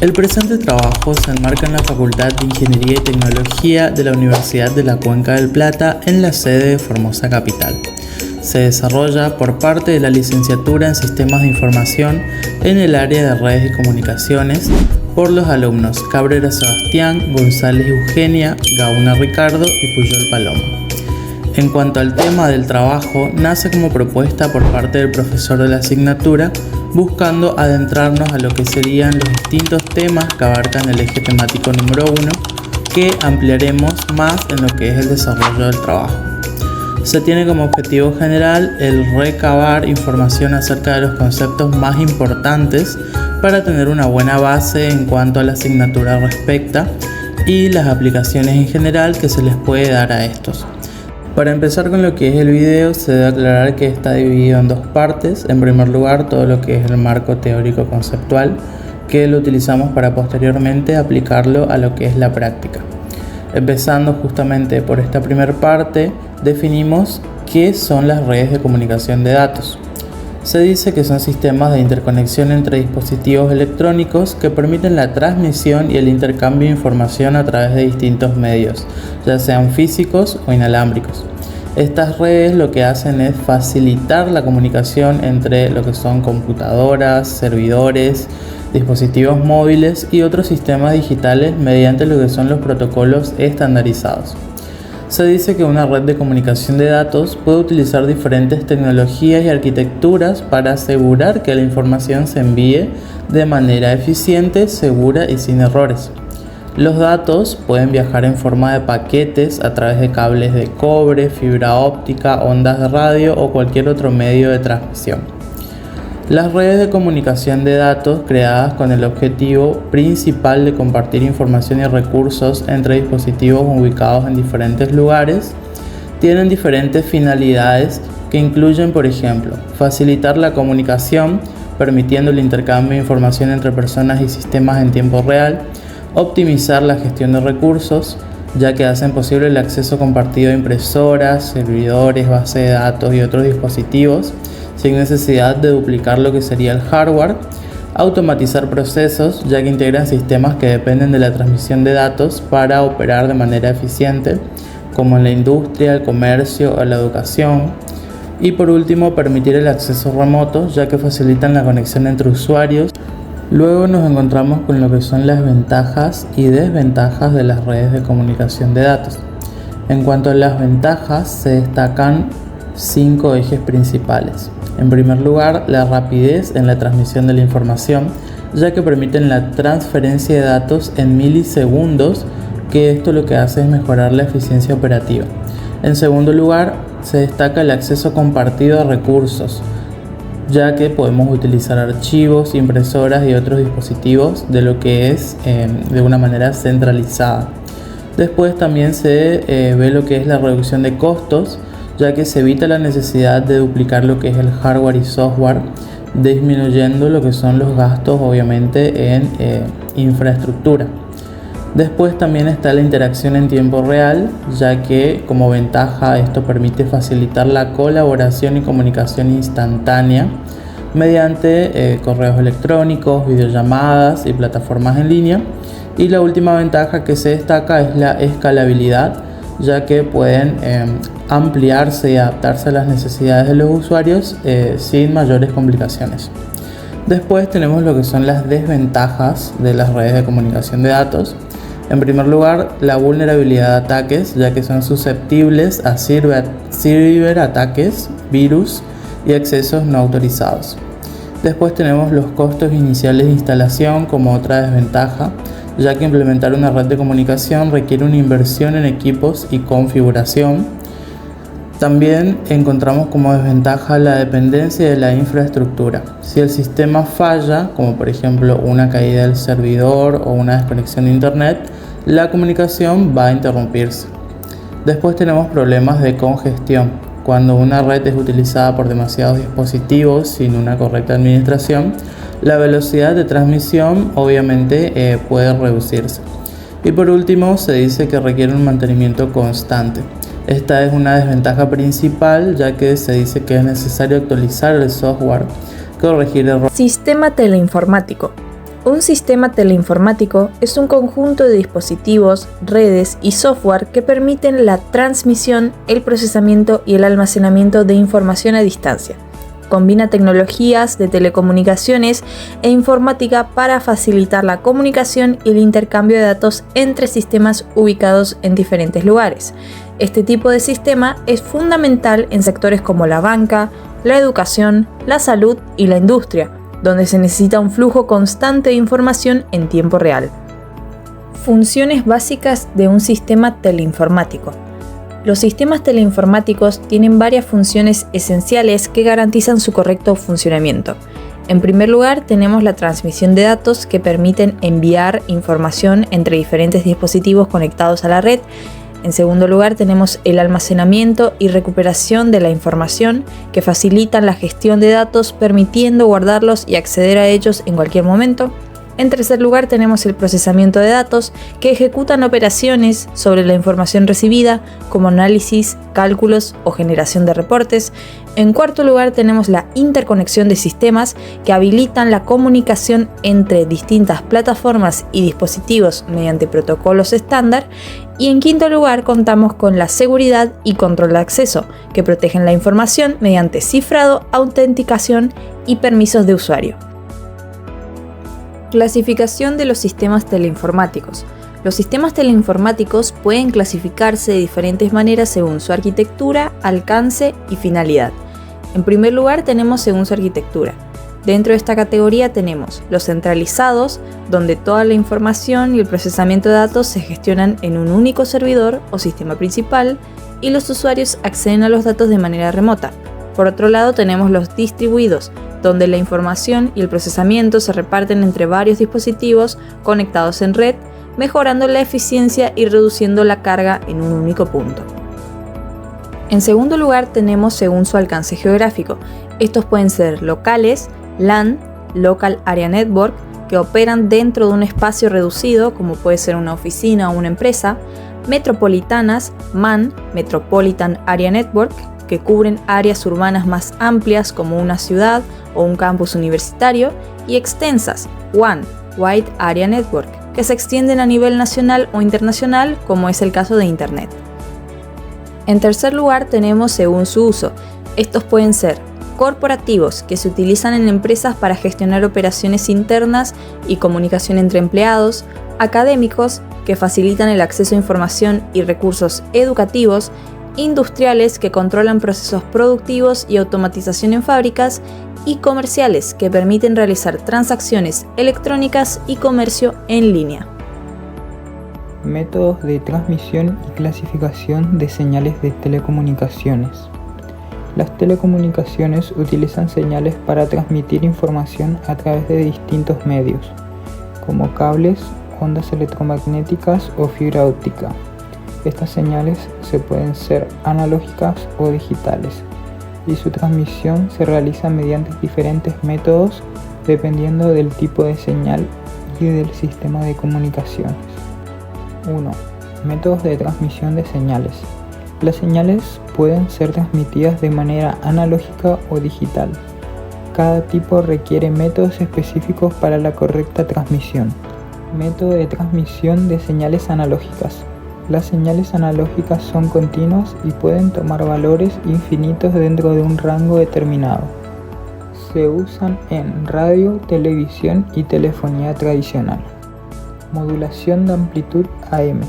El presente trabajo se enmarca en la Facultad de Ingeniería y Tecnología de la Universidad de la Cuenca del Plata en la sede de Formosa Capital. Se desarrolla por parte de la licenciatura en Sistemas de Información en el área de Redes y Comunicaciones por los alumnos Cabrera Sebastián, González Eugenia, Gauna Ricardo y Puyol Paloma. En cuanto al tema del trabajo, nace como propuesta por parte del profesor de la asignatura, buscando adentrarnos a lo que serían los distintos temas que abarcan el eje temático número 1, que ampliaremos más en lo que es el desarrollo del trabajo. Se tiene como objetivo general el recabar información acerca de los conceptos más importantes para tener una buena base en cuanto a la asignatura respecta y las aplicaciones en general que se les puede dar a estos. Para empezar con lo que es el video, se debe aclarar que está dividido en dos partes. En primer lugar, todo lo que es el marco teórico conceptual, que lo utilizamos para posteriormente aplicarlo a lo que es la práctica. Empezando justamente por esta primera parte, definimos qué son las redes de comunicación de datos. Se dice que son sistemas de interconexión entre dispositivos electrónicos que permiten la transmisión y el intercambio de información a través de distintos medios, ya sean físicos o inalámbricos. Estas redes lo que hacen es facilitar la comunicación entre lo que son computadoras, servidores, dispositivos móviles y otros sistemas digitales mediante lo que son los protocolos estandarizados. Se dice que una red de comunicación de datos puede utilizar diferentes tecnologías y arquitecturas para asegurar que la información se envíe de manera eficiente, segura y sin errores. Los datos pueden viajar en forma de paquetes a través de cables de cobre, fibra óptica, ondas de radio o cualquier otro medio de transmisión. Las redes de comunicación de datos, creadas con el objetivo principal de compartir información y recursos entre dispositivos ubicados en diferentes lugares, tienen diferentes finalidades que incluyen, por ejemplo, facilitar la comunicación, permitiendo el intercambio de información entre personas y sistemas en tiempo real, optimizar la gestión de recursos, ya que hacen posible el acceso compartido a impresoras, servidores, bases de datos y otros dispositivos, sin necesidad de duplicar lo que sería el hardware, automatizar procesos, ya que integran sistemas que dependen de la transmisión de datos para operar de manera eficiente, como en la industria, el comercio o la educación, y por último, permitir el acceso remoto, ya que facilitan la conexión entre usuarios. Luego nos encontramos con lo que son las ventajas y desventajas de las redes de comunicación de datos. En cuanto a las ventajas, se destacan 5 ejes principales. En primer lugar, la rapidez en la transmisión de la información, ya que permiten la transferencia de datos en milisegundos, que esto lo que hace es mejorar la eficiencia operativa. En segundo lugar, se destaca el acceso compartido a recursos, ya que podemos utilizar archivos, impresoras y otros dispositivos de lo que es de una manera centralizada. Después también se ve lo que es la reducción de costos, ya que se evita la necesidad de duplicar lo que es el hardware y software, disminuyendo lo que son los gastos obviamente en infraestructura. Después también está la interacción en tiempo real, ya que como ventaja esto permite facilitar la colaboración y comunicación instantánea mediante correos electrónicos, videollamadas y plataformas en línea. Y la última ventaja que se destaca es la escalabilidad, ya que pueden ampliarse y adaptarse a las necesidades de los usuarios sin mayores complicaciones. Después tenemos lo que son las desventajas de las redes de comunicación de datos. En primer lugar, la vulnerabilidad de ataques, ya que son susceptibles a ciberataques, virus y accesos no autorizados. Después tenemos los costos iniciales de instalación como otra desventaja, ya que implementar una red de comunicación requiere una inversión en equipos y configuración. También encontramos como desventaja la dependencia de la infraestructura. Si el sistema falla, como por ejemplo una caída del servidor o una desconexión de internet, la comunicación va a interrumpirse. Después tenemos problemas de congestión. Cuando una red es utilizada por demasiados dispositivos sin una correcta administración, la velocidad de transmisión obviamente puede reducirse. Y por último, se dice que requiere un mantenimiento constante. Esta es una desventaja principal, ya que se dice que es necesario actualizar el software, corregir errores. Sistema teleinformático. Un sistema teleinformático es un conjunto de dispositivos, redes y software que permiten la transmisión, el procesamiento y el almacenamiento de información a distancia. Combina tecnologías de telecomunicaciones e informática para facilitar la comunicación y el intercambio de datos entre sistemas ubicados en diferentes lugares. Este tipo de sistema es fundamental en sectores como la banca, la educación, la salud y la industria, donde se necesita un flujo constante de información en tiempo real. Funciones básicas de un sistema teleinformático. Los sistemas teleinformáticos tienen varias funciones esenciales que garantizan su correcto funcionamiento. En primer lugar, tenemos la transmisión de datos que permiten enviar información entre diferentes dispositivos conectados a la red. En segundo lugar, tenemos el almacenamiento y recuperación de la información que facilitan la gestión de datos, permitiendo guardarlos y acceder a ellos en cualquier momento. En tercer lugar, tenemos el procesamiento de datos que ejecutan operaciones sobre la información recibida, como análisis, cálculos o generación de reportes. En cuarto lugar, tenemos la interconexión de sistemas que habilitan la comunicación entre distintas plataformas y dispositivos mediante protocolos estándar. Y en quinto lugar, contamos con la seguridad y control de acceso, que protegen la información mediante cifrado, autenticación y permisos de usuario. Clasificación de los sistemas teleinformáticos. Los sistemas teleinformáticos pueden clasificarse de diferentes maneras según su arquitectura, alcance y finalidad. En primer lugar, tenemos según su arquitectura. Dentro de esta categoría tenemos los centralizados, donde toda la información y el procesamiento de datos se gestionan en un único servidor o sistema principal, y los usuarios acceden a los datos de manera remota. Por otro lado, tenemos los distribuidos, donde la información y el procesamiento se reparten entre varios dispositivos conectados en red, mejorando la eficiencia y reduciendo la carga en un único punto. En segundo lugar, tenemos según su alcance geográfico. Estos pueden ser locales, LAN, Local Area Network, que operan dentro de un espacio reducido, como puede ser una oficina o una empresa, metropolitanas, MAN, Metropolitan Area Network, que cubren áreas urbanas más amplias como una ciudad o un campus universitario, y extensas, WAN, Wide Area Network, que se extienden a nivel nacional o internacional, como es el caso de Internet. En tercer lugar, tenemos según su uso. Estos pueden ser corporativos, que se utilizan en empresas para gestionar operaciones internas y comunicación entre empleados, académicos, que facilitan el acceso a información y recursos educativos, industriales, que controlan procesos productivos y automatización en fábricas, y comerciales, que permiten realizar transacciones electrónicas y comercio en línea. Métodos de transmisión y clasificación de señales de telecomunicaciones. Las telecomunicaciones utilizan señales para transmitir información a través de distintos medios, como cables, ondas electromagnéticas o fibra óptica. Estas señales se pueden ser analógicas o digitales, y su transmisión se realiza mediante diferentes métodos dependiendo del tipo de señal y del sistema de comunicaciones. 1. Métodos de transmisión de señales. Las señales pueden ser transmitidas de manera analógica o digital. Cada tipo requiere métodos específicos para la correcta transmisión. Método de transmisión de señales analógicas. Las señales analógicas son continuas y pueden tomar valores infinitos dentro de un rango determinado. Se usan en radio, televisión y telefonía tradicional. Modulación de amplitud AM.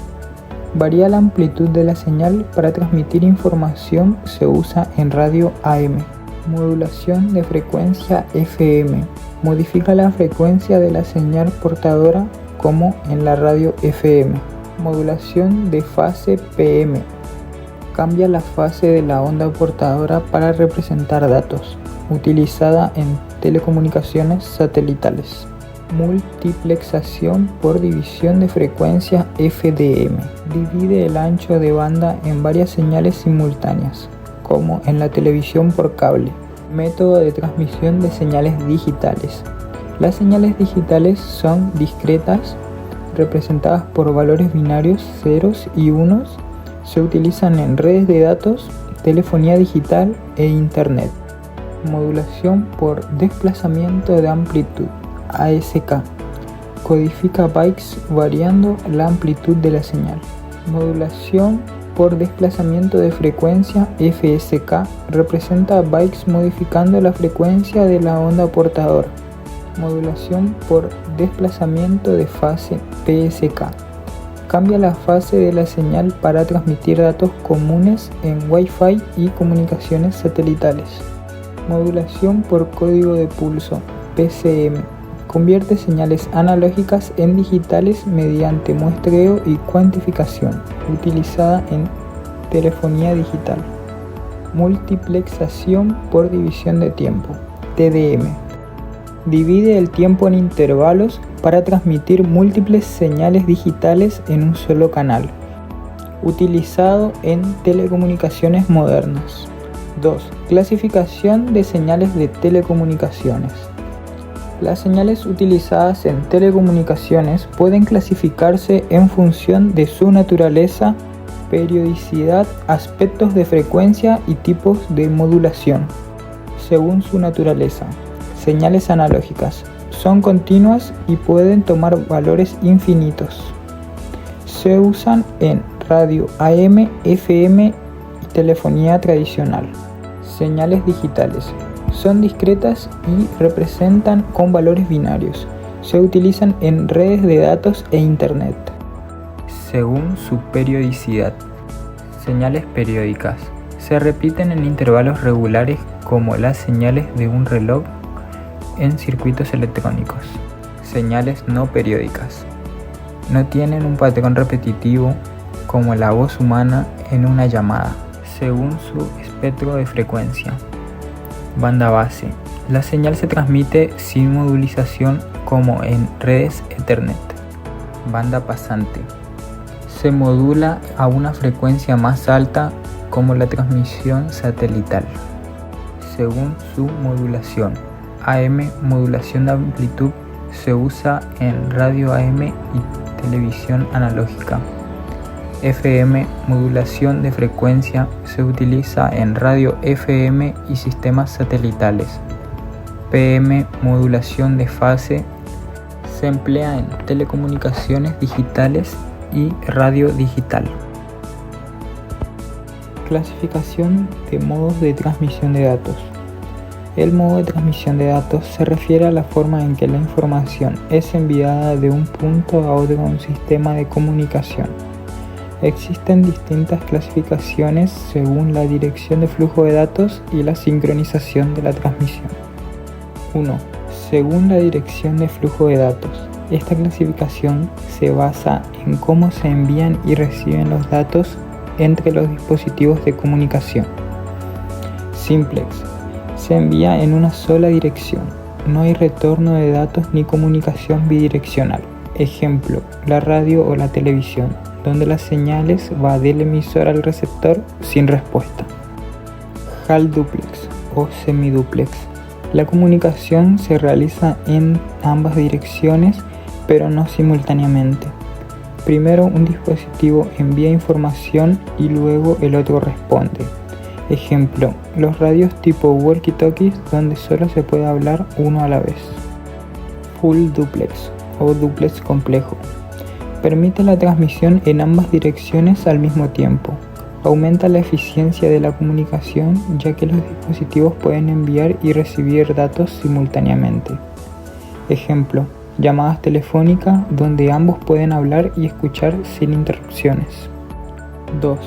Varía la amplitud de la señal. Para transmitir información se usa en radio AM. Modulación de frecuencia FM. Modifica la frecuencia de la señal portadora como en la radio FM. Modulación de fase PM. Cambia la fase de la onda portadora para representar datos. Utilizada en telecomunicaciones satelitales. Multiplexación por división de frecuencia FDM. Divide el ancho de banda en varias señales simultáneas, como en la televisión por cable. Método de transmisión de señales digitales. Las señales digitales son discretas, representadas por valores binarios ceros y unos. Se utilizan en redes de datos, telefonía digital e Internet. Modulación por desplazamiento de amplitud, ASK. codifica bytes variando la amplitud de la señal. Modulación por desplazamiento de frecuencia FSK representa bytes modificando la frecuencia de la onda portadora. Modulación por desplazamiento de fase PSK cambia la fase de la señal para transmitir datos comunes en Wi-Fi y comunicaciones satelitales. Modulación por código de pulso PCM convierte señales analógicas en digitales mediante muestreo y cuantificación, utilizada en telefonía digital. Multiplexación por división de tiempo TDM divide el tiempo en intervalos para transmitir múltiples señales digitales en un solo canal, utilizado en telecomunicaciones modernas. 2. Clasificación de señales de telecomunicaciones. Las señales utilizadas en telecomunicaciones pueden clasificarse en función de su naturaleza, periodicidad, aspectos de frecuencia y tipos de modulación. Según su naturaleza, señales analógicas son continuas y pueden tomar valores infinitos. Se usan en radio AM, FM y telefonía tradicional. Señales digitales son discretas y representan con valores binarios. Se utilizan en redes de datos e Internet. Según su periodicidad. Señales periódicas se repiten en intervalos regulares como las señales de un reloj en circuitos electrónicos. Señales no periódicas no tienen un patrón repetitivo como la voz humana en una llamada. Según su espectro de frecuencia. Banda base. La señal se transmite sin modulización como en redes Ethernet. Banda pasante. Se modula a una frecuencia más alta como la transmisión satelital. Según su modulación. AM, modulación de amplitud, se usa en radio AM y televisión analógica. FM, modulación de frecuencia, se utiliza en radio FM y sistemas satelitales. PM, modulación de fase, se emplea en telecomunicaciones digitales y radio digital. Clasificación de modos de transmisión de datos. El modo de transmisión de datos se refiere a la forma en que la información es enviada de un punto a otro en un sistema de comunicación. Existen distintas clasificaciones según la dirección de flujo de datos y la sincronización de la transmisión. 1. Según la dirección de flujo de datos. Esta clasificación se basa en cómo se envían y reciben los datos entre los dispositivos de comunicación. Simplex. Se envía en una sola dirección. No hay retorno de datos ni comunicación bidireccional. Ejemplo, la radio o la televisión, donde las señales va del emisor al receptor sin respuesta. HAL duplex o semiduplex. La comunicación se realiza en ambas direcciones, pero no simultáneamente. Primero un dispositivo envía información y luego el otro responde. Ejemplo, los radios tipo walkie-talkies donde solo se puede hablar uno a la vez. Full duplex o duplex complejo. Permite la transmisión en ambas direcciones al mismo tiempo. Aumenta la eficiencia de la comunicación ya que los dispositivos pueden enviar y recibir datos simultáneamente. Ejemplo, llamadas telefónicas donde ambos pueden hablar y escuchar sin interrupciones. 2.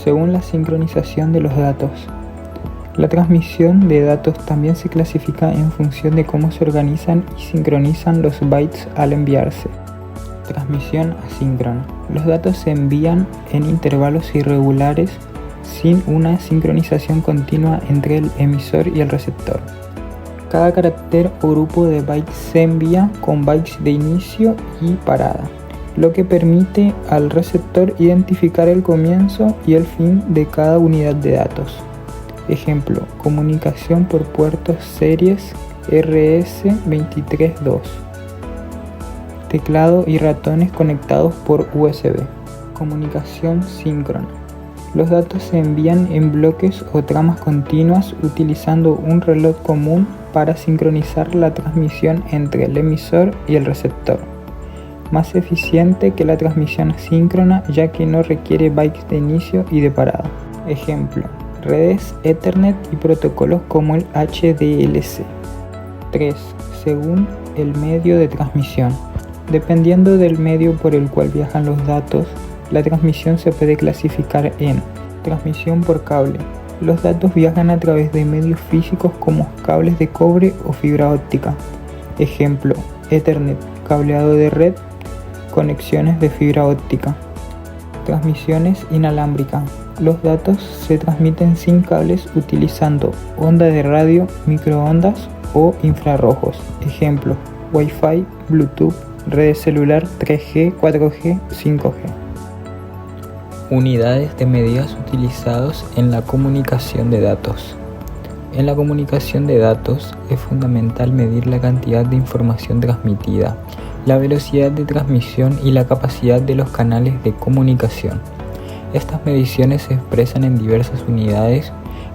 Según la sincronización de los datos. La transmisión de datos también se clasifica en función de cómo se organizan y sincronizan los bytes al enviarse. Transmisión asíncrona. Los datos se envían en intervalos irregulares sin una sincronización continua entre el emisor y el receptor. Cada carácter o grupo de bytes se envía con bytes de inicio y parada, lo que permite al receptor identificar el comienzo y el fin de cada unidad de datos. Ejemplo, comunicación por puertos series RS232. Teclado y ratones conectados por USB. Comunicación síncrona. Los datos se envían en bloques o tramas continuas utilizando un reloj común para sincronizar la transmisión entre el emisor y el receptor. más eficiente que la transmisión asíncrona ya que no requiere bytes de inicio y de parada. Ejemplo, redes Ethernet y protocolos como el HDLC. 3. Según el medio de transmisión. Dependiendo del medio por el cual viajan los datos, la transmisión se puede clasificar en transmisión por cable. Los datos viajan a través de medios físicos como cables de cobre o fibra óptica. Ejemplo, Ethernet, cableado de red, conexiones de fibra óptica. Transmisiones inalámbricas. Los datos se transmiten sin cables utilizando onda de radio, microondas o infrarrojos. Ejemplo, Wi-Fi, Bluetooth, redes celular 3G, 4G, 5G. Unidades de medidas utilizados en la comunicación de datos. En la comunicación de datos es fundamental medir la cantidad de información transmitida, la velocidad de transmisión y la capacidad de los canales de comunicación. Estas mediciones se expresan en diversas unidades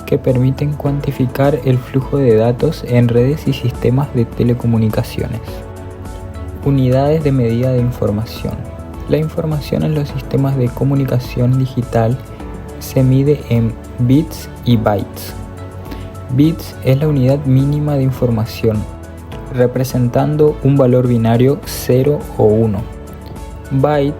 que permiten cuantificar el flujo de datos en redes y sistemas de telecomunicaciones. Unidades de medida de información. La información en los sistemas de comunicación digital se mide en bits y bytes. Bits es la unidad mínima de información, representando un valor binario 0 o 1. Byte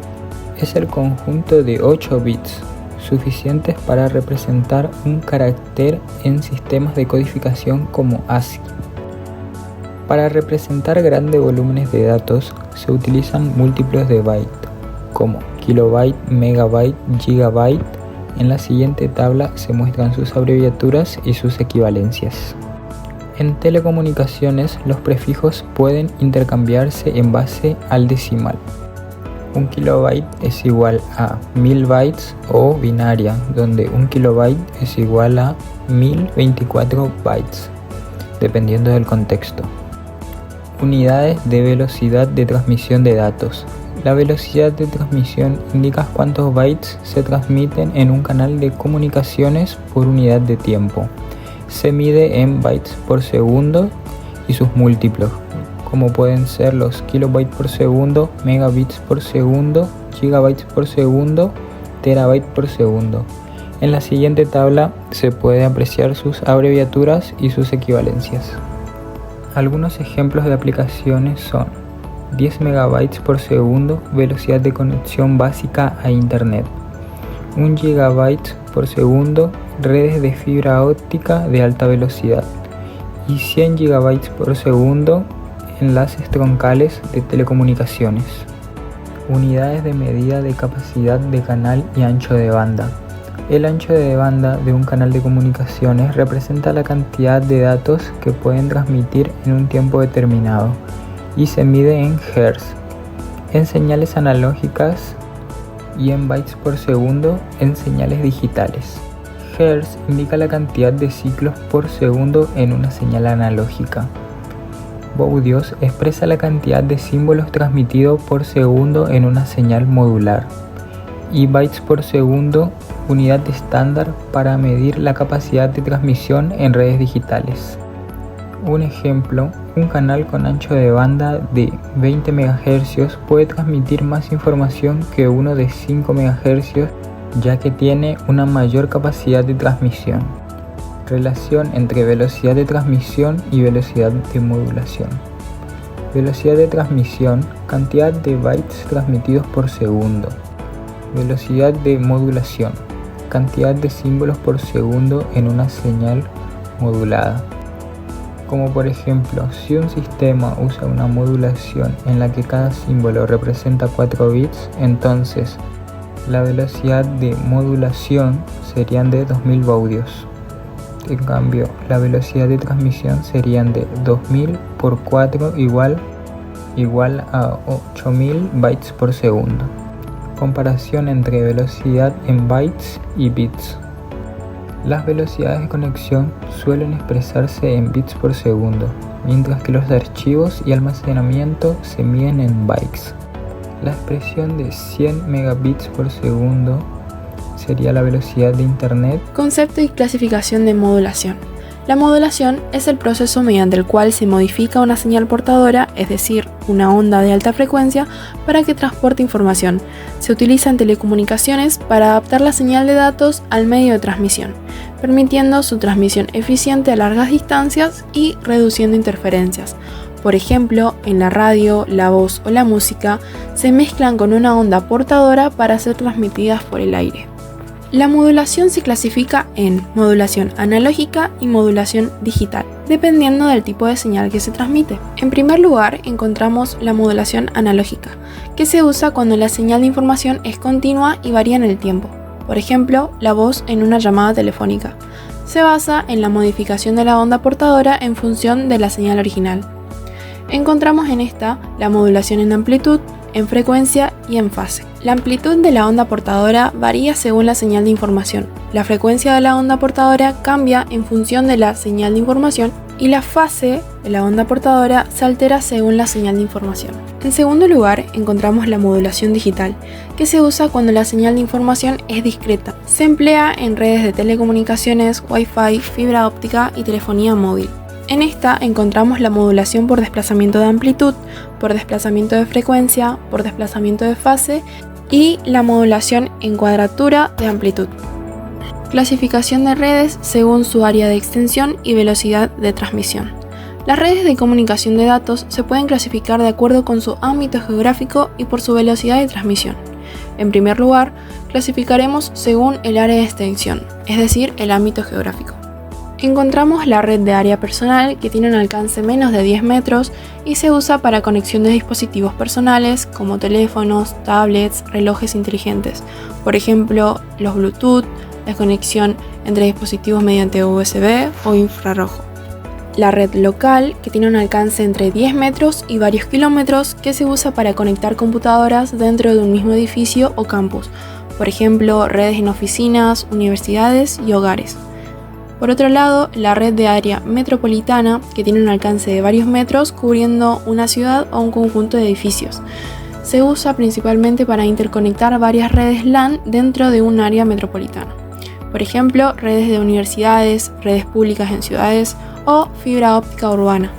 es el conjunto de 8 bits, suficientes para representar un carácter en sistemas de codificación como ASCII. Para representar grandes volúmenes de datos se utilizan múltiplos de byte, como kilobyte, megabyte, gigabyte. En la siguiente tabla se muestran sus abreviaturas y sus equivalencias. En telecomunicaciones, los prefijos pueden intercambiarse en base al decimal. Un kilobyte es igual a 1000 bytes o binaria, donde un kilobyte es igual a 1024 bytes, dependiendo del contexto. Unidades de velocidad de transmisión de datos. La velocidad de transmisión indica cuántos bytes se transmiten en un canal de comunicaciones por unidad de tiempo. Se mide en bytes por segundo y sus múltiplos, como pueden ser los kilobytes por segundo, megabits por segundo, gigabytes por segundo, terabytes por segundo. En la siguiente tabla se puede apreciar sus abreviaturas y sus equivalencias. Algunos ejemplos de aplicaciones son 10 megabytes por segundo, velocidad de conexión básica a Internet. 1 gigabyte por segundo, redes de fibra óptica de alta velocidad. Y 100 gigabytes por segundo, enlaces troncales de telecomunicaciones. Unidades de medida de capacidad de canal y ancho de banda. El ancho de banda de un canal de comunicaciones representa la cantidad de datos que pueden transmitir en un tiempo determinado y se mide en Hz, en señales analógicas y en bytes por segundo en señales digitales. Hz indica la cantidad de ciclos por segundo en una señal analógica. Baudios expresa la cantidad de símbolos transmitidos por segundo en una señal modular. Y bytes por segundo, unidad estándar para medir la capacidad de transmisión en redes digitales. Un ejemplo, un canal con ancho de banda de 20 MHz puede transmitir más información que uno de 5 MHz, ya que tiene una mayor capacidad de transmisión. Relación entre velocidad de transmisión y velocidad de modulación. Velocidad de transmisión, cantidad de bytes transmitidos por segundo. Velocidad de modulación, cantidad de símbolos por segundo en una señal modulada. Como por ejemplo, si un sistema usa una modulación en la que cada símbolo representa 4 bits, entonces la velocidad de modulación serían de 2000 baudios. En cambio, la velocidad de transmisión serían de 2000 por 4 igual a 8000 bytes por segundo. Comparación entre velocidad en bytes y bits. Las velocidades de conexión suelen expresarse en bits por segundo, mientras que los archivos y almacenamiento se miden en bytes. La expresión de 100 megabits por segundo sería la velocidad de Internet. Concepto y clasificación de modulación. La modulación es el proceso mediante el cual se modifica una señal portadora, es decir, una onda de alta frecuencia, para que transporte información. Se utiliza en telecomunicaciones para adaptar la señal de datos al medio de transmisión, permitiendo su transmisión eficiente a largas distancias y reduciendo interferencias. Por ejemplo, en la radio, la voz o la música se mezclan con una onda portadora para ser transmitidas por el aire. La modulación se clasifica en modulación analógica y modulación digital, dependiendo del tipo de señal que se transmite. En primer lugar, encontramos la modulación analógica, que se usa cuando la señal de información es continua y varía en el tiempo. Por ejemplo, la voz en una llamada telefónica. Se basa en la modificación de la onda portadora en función de la señal original. Encontramos en esta la modulación en amplitud, en frecuencia y en fase. La amplitud de la onda portadora varía según la señal de información. La frecuencia de la onda portadora cambia en función de la señal de información y la fase de la onda portadora se altera según la señal de información. En segundo lugar, encontramos la modulación digital, que se usa cuando la señal de información es discreta. Se emplea en redes de telecomunicaciones, Wi-Fi, fibra óptica y telefonía móvil. En esta encontramos la modulación por desplazamiento de amplitud, por desplazamiento de frecuencia, por desplazamiento de fase y la modulación en cuadratura de amplitud. Clasificación de redes según su área de extensión y velocidad de transmisión. Las redes de comunicación de datos se pueden clasificar de acuerdo con su ámbito geográfico y por su velocidad de transmisión. En primer lugar, clasificaremos según el área de extensión, es decir, el ámbito geográfico. Encontramos la red de área personal, que tiene un alcance menos de 10 metros y se usa para conexión de dispositivos personales como teléfonos, tablets, relojes inteligentes. Por ejemplo, los Bluetooth, la conexión entre dispositivos mediante USB o infrarrojo. La red local, que tiene un alcance entre 10 metros y varios kilómetros, que se usa para conectar computadoras dentro de un mismo edificio o campus. Por ejemplo, redes en oficinas, universidades y hogares. Por otro lado, la red de área metropolitana, que tiene un alcance de varios metros cubriendo una ciudad o un conjunto de edificios. Se usa principalmente para interconectar varias redes LAN dentro de un área metropolitana. Por ejemplo, redes de universidades, redes públicas en ciudades o fibra óptica urbana.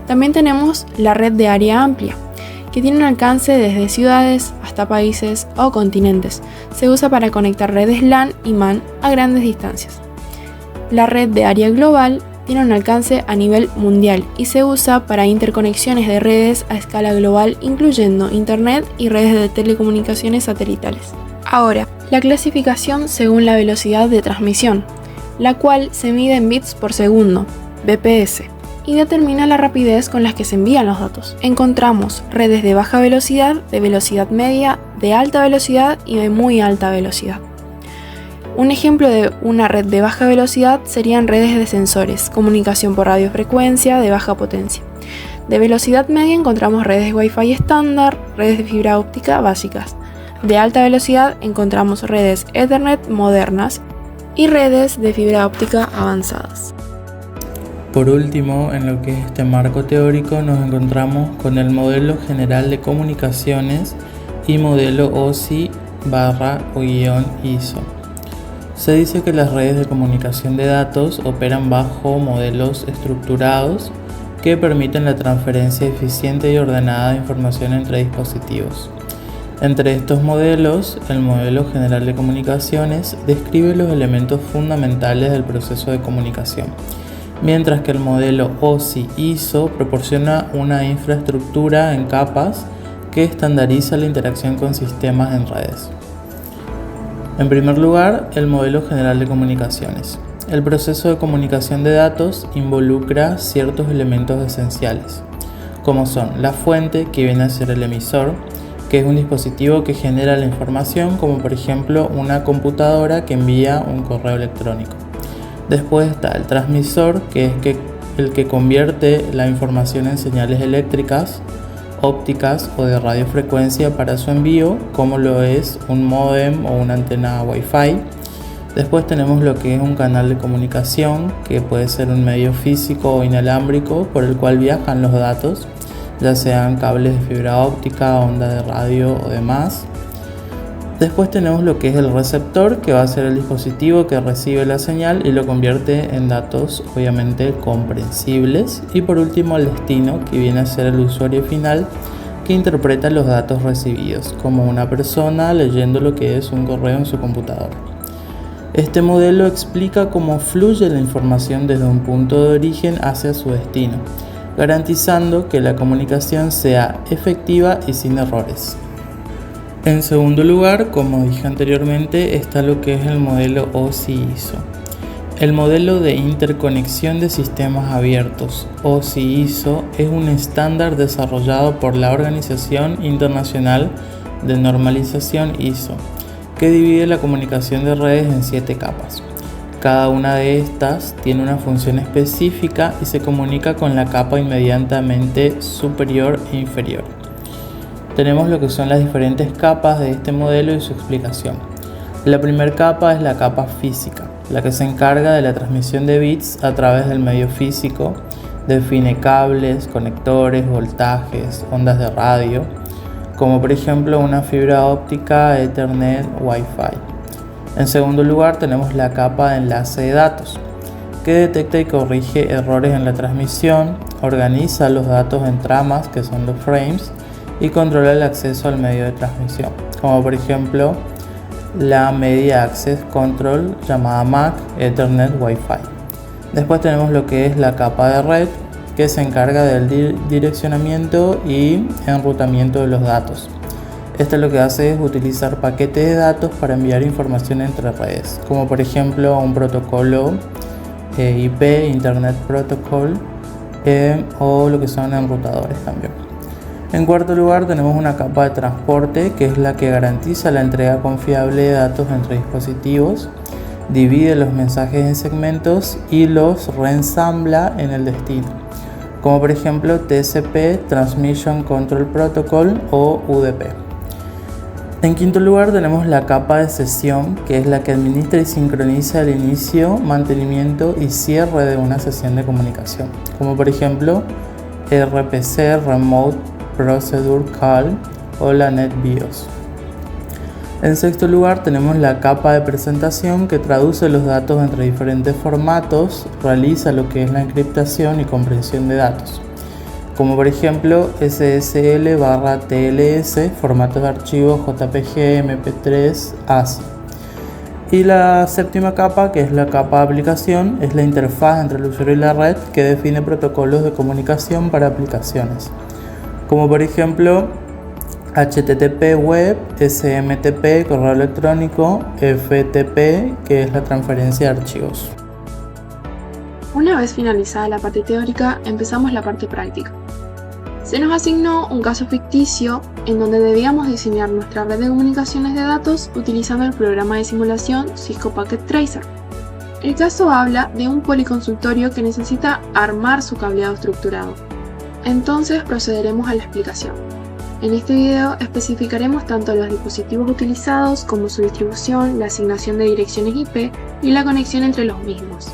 También tenemos la red de área amplia, que tiene un alcance desde ciudades hasta países o continentes. Se usa para conectar redes LAN y MAN a grandes distancias. La red de área global tiene un alcance a nivel mundial y se usa para interconexiones de redes a escala global, incluyendo Internet y redes de telecomunicaciones satelitales. Ahora, la clasificación según la velocidad de transmisión, la cual se mide en bits por segundo, bps, y determina la rapidez con las que se envían los datos. Encontramos redes de baja velocidad, de velocidad media, de alta velocidad y de muy alta velocidad. Un ejemplo de una red de baja velocidad serían redes de sensores, comunicación por radiofrecuencia de baja potencia. De velocidad media encontramos redes de Wi-Fi estándar, redes de fibra óptica básicas. De alta velocidad encontramos redes Ethernet modernas y redes de fibra óptica avanzadas. Por último, en lo que es este marco teórico, nos encontramos con el modelo general de comunicaciones y modelo OSI/ISO. Se dice que las redes de comunicación de datos operan bajo modelos estructurados que permiten la transferencia eficiente y ordenada de información entre dispositivos. Entre estos modelos, el modelo general de comunicaciones describe los elementos fundamentales del proceso de comunicación, mientras que el modelo OSI/ISO proporciona una infraestructura en capas que estandariza la interacción con sistemas en redes. En primer lugar, el modelo general de comunicaciones. El proceso de comunicación de datos involucra ciertos elementos esenciales, como son la fuente, que viene a ser el emisor, que es un dispositivo que genera la información, como por ejemplo una computadora que envía un correo electrónico. Después está el transmisor, que es el que convierte la información en señales eléctricas, ópticas o de radiofrecuencia para su envío, como lo es un módem o una antena Wi-Fi. Después tenemos lo que es un canal de comunicación, que puede ser un medio físico o inalámbrico por el cual viajan los datos, ya sean cables de fibra óptica, onda de radio o demás. Después tenemos lo que es el receptor, que va a ser el dispositivo que recibe la señal y lo convierte en datos obviamente comprensibles. Y por último el destino, que viene a ser el usuario final, que interpreta los datos recibidos, como una persona leyendo lo que es un correo en su computadora. Este modelo explica cómo fluye la información desde un punto de origen hacia su destino, garantizando que la comunicación sea efectiva y sin errores. En segundo lugar, como dije anteriormente, está lo que es el modelo OSI-ISO. El modelo de interconexión de sistemas abiertos, OSI-ISO, es un estándar desarrollado por la Organización Internacional de Normalización ISO, que divide la comunicación de redes en 7 capas. Cada una de estas tiene una función específica y se comunica con la capa inmediatamente superior e inferior. Tenemos lo que son las diferentes capas de este modelo y su explicación. La primera capa es la capa física, la que se encarga de la transmisión de bits a través del medio físico, define cables, conectores, voltajes, ondas de radio, como por ejemplo una fibra óptica, Ethernet, Wi-Fi. En segundo lugar tenemos la capa de enlace de datos, que detecta y corrige errores en la transmisión, organiza los datos en tramas, que son los frames, y controla el acceso al medio de transmisión, como por ejemplo la Media Access Control llamada MAC, Ethernet, Wi-Fi. Después tenemos lo que es la capa de red, que se encarga del direccionamiento y enrutamiento de los datos. Esto lo que hace es utilizar paquetes de datos para enviar información entre redes, como por ejemplo un protocolo IP, Internet Protocol, o lo que son enrutadores también. En cuarto lugar tenemos una capa de transporte, que es la que garantiza la entrega confiable de datos entre dispositivos, divide los mensajes en segmentos y los reensambla en el destino, como por ejemplo TCP, Transmission Control Protocol, o UDP. En quinto lugar tenemos la capa de sesión, que es la que administra y sincroniza el inicio, mantenimiento y cierre de una sesión de comunicación, como por ejemplo RPC, Remote Procedure Call, o la NetBIOS. En sexto lugar tenemos la capa de presentación, que traduce los datos entre diferentes formatos, realiza lo que es la encriptación y comprensión de datos, como por ejemplo SSL/TLS, formatos de archivos JPG, MP3, ASCII. Y la séptima capa, que es la capa de aplicación, es la interfaz entre el usuario y la red, que define protocolos de comunicación para aplicaciones, como por ejemplo HTTP web, SMTP correo electrónico, FTP, que es la transferencia de archivos. Una vez finalizada la parte teórica, empezamos la parte práctica. Se nos asignó un caso ficticio en donde debíamos diseñar nuestra red de comunicaciones de datos utilizando el programa de simulación Cisco Packet Tracer. El caso habla de un policonsultorio que necesita armar su cableado estructurado. Entonces procederemos a la explicación. En este video especificaremos tanto los dispositivos utilizados como su distribución, la asignación de direcciones IP y la conexión entre los mismos.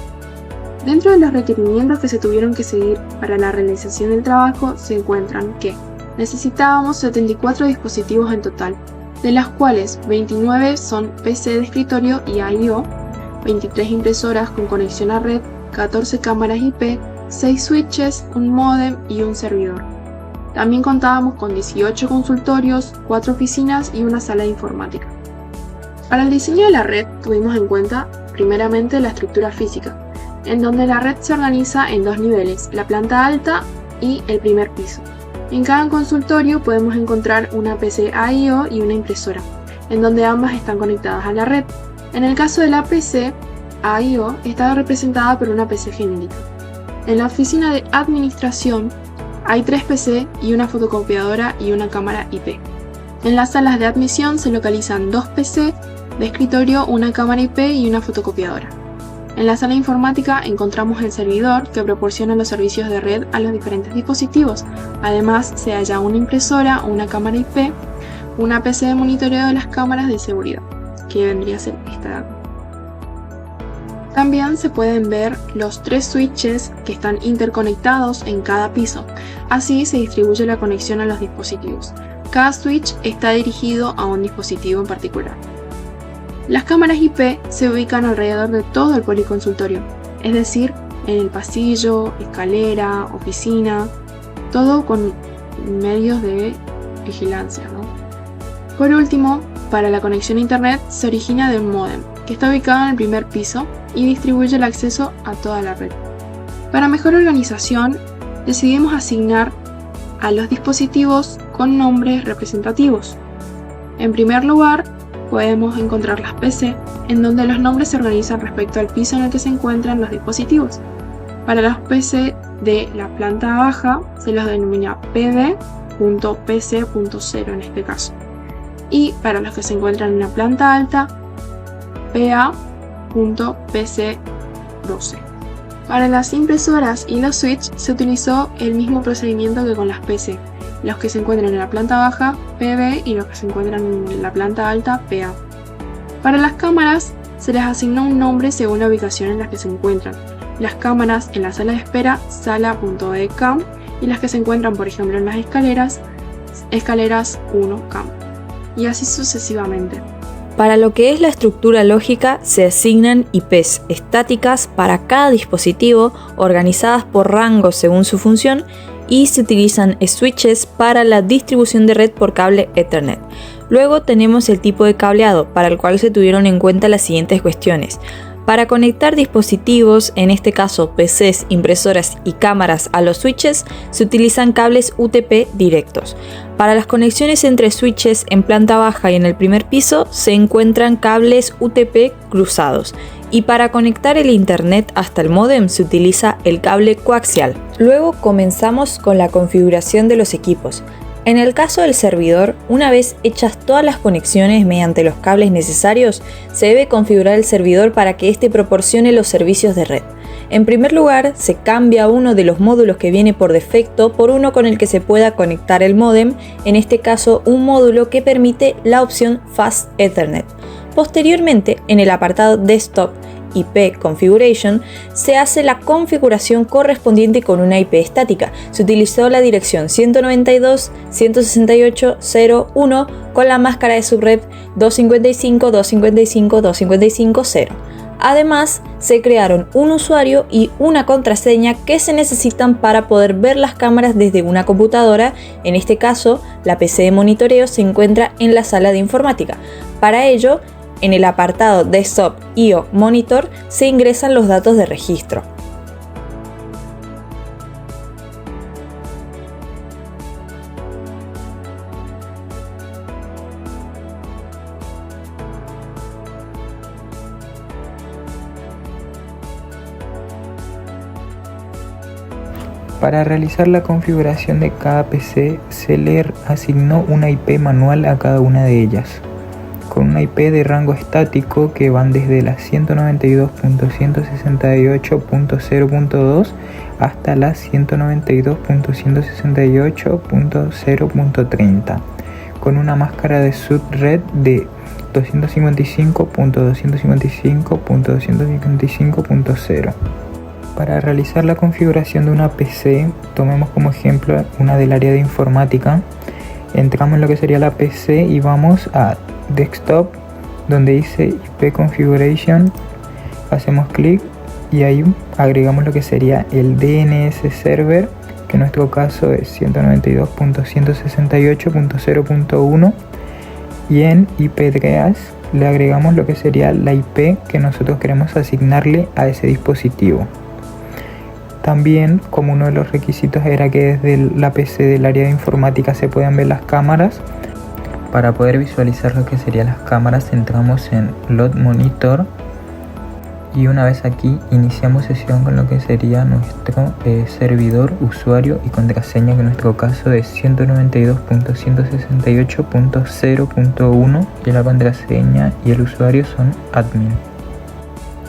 Dentro de los requerimientos que se tuvieron que seguir para la realización del trabajo se encuentran que necesitábamos 74 dispositivos en total, de las cuales 29 son PC de escritorio y I/O, 23 impresoras con conexión a red, 14 cámaras IP, 6 switches, un módem y un servidor. También contábamos con 18 consultorios, 4 oficinas y una sala de informática. Para el diseño de la red tuvimos en cuenta primeramente la estructura física, en donde la red se organiza en 2 niveles, la planta alta y el primer piso. En cada consultorio podemos encontrar una PC I/O y una impresora, en donde ambas están conectadas a la red. En el caso de la PC I/O está representada por una PC genérica. En la oficina de administración hay 3 PC y una fotocopiadora y una cámara IP. En las salas de admisión se localizan 2 PC de escritorio, una cámara IP y una fotocopiadora. En la sala informática encontramos el servidor que proporciona los servicios de red a los diferentes dispositivos. Además se halla una impresora, una cámara IP, una PC de monitoreo de las cámaras de seguridad, que vendría a ser esta de acá. También se pueden ver los 3 switches que están interconectados en cada piso. Así se distribuye la conexión a los dispositivos. Cada switch está dirigido a un dispositivo en particular. Las cámaras IP se ubican alrededor de todo el policonsultorio, es decir, en el pasillo, escalera, oficina, todo con medios de vigilancia, ¿no? Por último, para la conexión a internet se origina de un módem, que está ubicado en el primer piso y distribuye el acceso a toda la red. Para mejor organización, decidimos asignar a los dispositivos con nombres representativos. En primer lugar, podemos encontrar las PC, en donde los nombres se organizan respecto al piso en el que se encuentran los dispositivos. Para los PC de la planta baja se los denomina pb.pc.0 en este caso. Y para los que se encuentran en la planta alta, pa.pc12. Para las impresoras y los switches se utilizó el mismo procedimiento que con las PC. Los que se encuentran en la planta baja, PB, y los que se encuentran en la planta alta, PA. Para las cámaras se les asignó un nombre según la ubicación en la que se encuentran. Las cámaras en la sala de espera, sala.ecam, y las que se encuentran, por ejemplo, en las escaleras, escaleras 1cam. Y así sucesivamente. Para lo que es la estructura lógica, se asignan IPs estáticas para cada dispositivo, organizadas por rango según su función, y se utilizan switches para la distribución de red por cable Ethernet. Luego tenemos el tipo de cableado, para el cual se tuvieron en cuenta las siguientes cuestiones. Para conectar dispositivos, en este caso PCs, impresoras y cámaras a los switches, se utilizan cables UTP directos. Para las conexiones entre switches en planta baja y en el primer piso, se encuentran cables UTP cruzados. Y para conectar el internet hasta el módem se utiliza el cable coaxial. Luego comenzamos con la configuración de los equipos. En el caso del servidor, una vez hechas todas las conexiones mediante los cables necesarios, se debe configurar el servidor para que éste proporcione los servicios de red. En primer lugar, se cambia uno de los módulos que viene por defecto por uno con el que se pueda conectar el módem, en este caso un módulo que permite la opción Fast Ethernet. Posteriormente, en el apartado Desktop IP Configuration, se hace la configuración correspondiente con una IP estática. Se utilizó la dirección 192.168.0.1 con la máscara de subred 255.255.255.0. Además, se crearon un usuario y una contraseña que se necesitan para poder ver las cámaras desde una computadora. En este caso, la PC de monitoreo se encuentra en la sala de informática. Para ello, en el apartado Desktop IO Monitor se ingresan los datos de registro. Para realizar la configuración de cada PC, se le asignó una IP manual a cada una de ellas, con una IP de rango estático que van desde la 192.168.0.2 hasta la 192.168.0.30, con una máscara de subred de 255.255.255.0. Para realizar la configuración de una PC, tomemos como ejemplo una del área de informática. Entramos en lo que sería la PC y vamos a Desktop, donde dice IP Configuration, hacemos clic y ahí agregamos lo que sería el DNS Server, que en nuestro caso es 192.168.0.1, y en IP-address le agregamos lo que sería la IP que nosotros queremos asignarle a ese dispositivo. También, como uno de los requisitos era que desde la PC del área de informática se puedan ver las cámaras, para poder visualizar lo que serían las cámaras entramos en Load Monitor y una vez aquí iniciamos sesión con lo que sería nuestro servidor, usuario y contraseña, que en nuestro caso es 192.168.0.1 y la contraseña y el usuario son admin.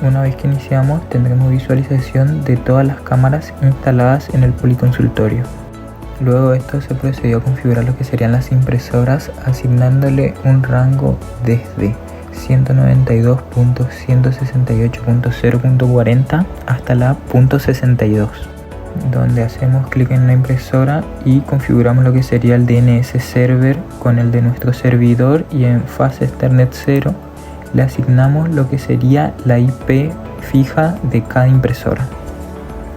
Una vez que iniciamos tendremos visualización de todas las cámaras instaladas en el policonsultorio. Luego de esto se procedió a configurar lo que serían las impresoras, asignándole un rango desde 192.168.0.40 hasta la .62. donde hacemos clic en la impresora y configuramos lo que sería el DNS server con el de nuestro servidor, y en Fast Ethernet 0 le asignamos lo que sería la IP fija de cada impresora,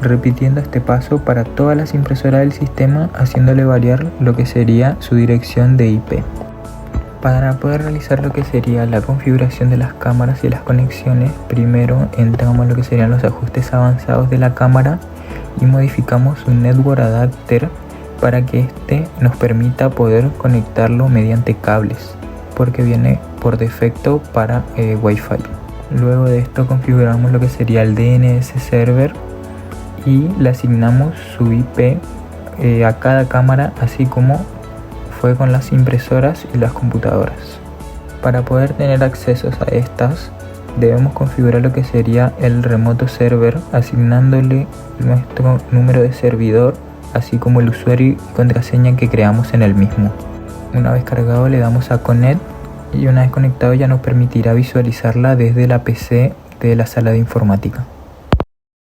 repitiendo este paso para todas las impresoras del sistema, haciéndole variar lo que sería su dirección de IP. Para poder realizar lo que sería la configuración de las cámaras y las conexiones, primero entramos en lo que serían los ajustes avanzados de la cámara y modificamos un network adapter para que este nos permita poder conectarlo mediante cables, porque viene por defecto para Wi-Fi. Luego de esto configuramos lo que sería el DNS server y le asignamos su IP a cada cámara, así como fue con las impresoras y las computadoras. Para poder tener accesos a estas, debemos configurar lo que sería el remoto server, asignándole nuestro número de servidor, así como el usuario y contraseña que creamos en el mismo. Una vez cargado le damos a Connect, y una vez conectado ya nos permitirá visualizarla desde la PC de la sala de informática.